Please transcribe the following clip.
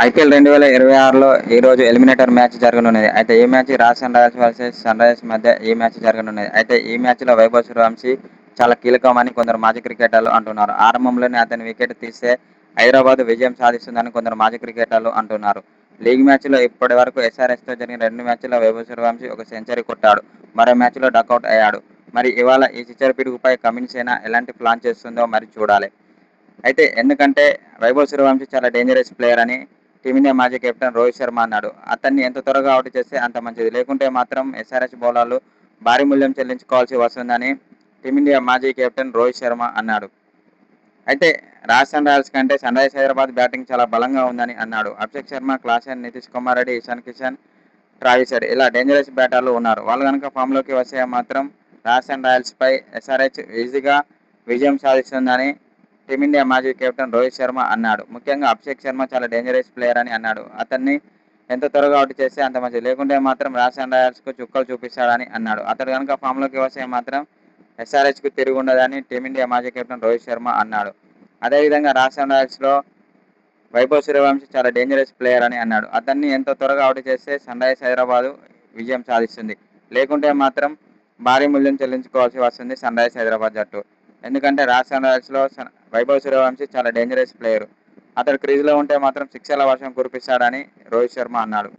IPL 2026లో ఈరోజు eliminator match జరగనున్నది. అయితే ఈ match Rajasthan Royals versus Sunrisers మధ్య ఈ మ్యాచ్ జరగనున్నది. అయితే ఈ మ్యాచ్లో వైభవ్ సూర్యవంశీ చాలా కీలకమని కొందరు మాజీ క్రికెటర్లు అంటున్నారు. ఆరంభంలోనే అతని వికెట్ తీస్తే హైదరాబాద్ విజయం సాధిస్తుందని కొందరు మాజీ క్రికెటర్లు అంటున్నారు. లీగ్ మ్యాచ్లో ఇప్పటి వరకు ఎస్ఆర్హెచ్తో జరిగిన 2 మ్యాచ్ల్లో వైభవ్ సూర్యవంశీ ఒక సెంచరీ కొట్టాడు. మరో మ్యాచ్లో డకౌట్ అయ్యాడు. మరి ఇవాళ ఈ చిచ్చర పిడుగుపై కమిన్స్ సేన ఎలాంటి ప్లాన్ చేస్తుందో మరి చూడాలి. అయితే ఎందుకంటే వైభవ్ సూర్యవంశీ చాలా డేంజరస్ ప్లేయర్ అని టీమిండియా మాజీ కెప్టెన్ రోహిత్ శర్మ అన్నాడు. అతన్ని ఎంత త్వరగా అవుట్ చేస్తే అంత మంచిది. లేకుంటే మాత్రం ఎస్ఆర్హెచ్ బౌలర్లు భారీ మూల్యం చెల్లించుకోవాల్సి వస్తుందని టీమిండియా మాజీ కెప్టెన్ రోహిత్ శర్మ అన్నాడు. అయితే రాజస్థాన్ రాయల్స్ కంటే సన్ రైజర్స్ హైదరాబాద్ బ్యాటింగ్ చాలా బలంగా ఉందని అన్నాడు. Abhishek Sharma, Klaasen, Nitish Kumar Reddy, Ishan Kishan, Travis head ఇలా డేంజరస్ బ్యాటర్లు ఉన్నారు. వాళ్ళు కనుక ఫామ్లోకి వస్తే మాత్రం రాజస్థాన్ రాయల్స్పై ఎస్ఆర్హెచ్ ఈజీగా విజయం సాధిస్తుందని టీమిండియా మాజీ కెప్టెన్ రోహిత్ శర్మ అన్నాడు. ముఖ్యంగా అభిషేక్ శర్మ చాలా డేంజరస్ ప్లేయర్ అని అన్నాడు. అతన్ని ఎంత త్వరగా అవుట్ చేస్తే అంత మంచిది. లేకుంటే మాత్రం రాజస్థాన్ రాయల్స్కు చుక్కలు చూపిస్తాడని అన్నాడు. అతడు కనుక ఫామ్లోకి వస్తే మాత్రం ఎస్ఆర్హెచ్కు తిరిగి ఉండదని టీమిండియా మాజీ కెప్టెన్ రోహిత్ శర్మ అన్నాడు. అదేవిధంగా రాజస్థాన్ రాయల్స్లో వైభవ్ సూర్యవంశీ చాలా డేంజరస్ ప్లేయర్ అని అన్నాడు. అతన్ని ఎంత త్వరగా అవుట్ చేస్తే సన్ రైజర్స్ హైదరాబాద్ విజయం సాధిస్తుంది. లేకుంటే మాత్రం భారీ మూల్యం చెల్లించుకోవాల్సి వస్తుంది సన్ రైజర్స్ హైదరాబాద్ జట్టు. ఎందుకంటే రాజస్థాన్ రాయల్స్లో వైభవ్ సూర్యవంశీ చాలా డేంజరస్ ప్లేయర్. అతడు క్రీజ్లో ఉంటే మాత్రం సిక్సర్ల వర్షం కురిపిస్తాడని రోహిత్ శర్మ అన్నాడు.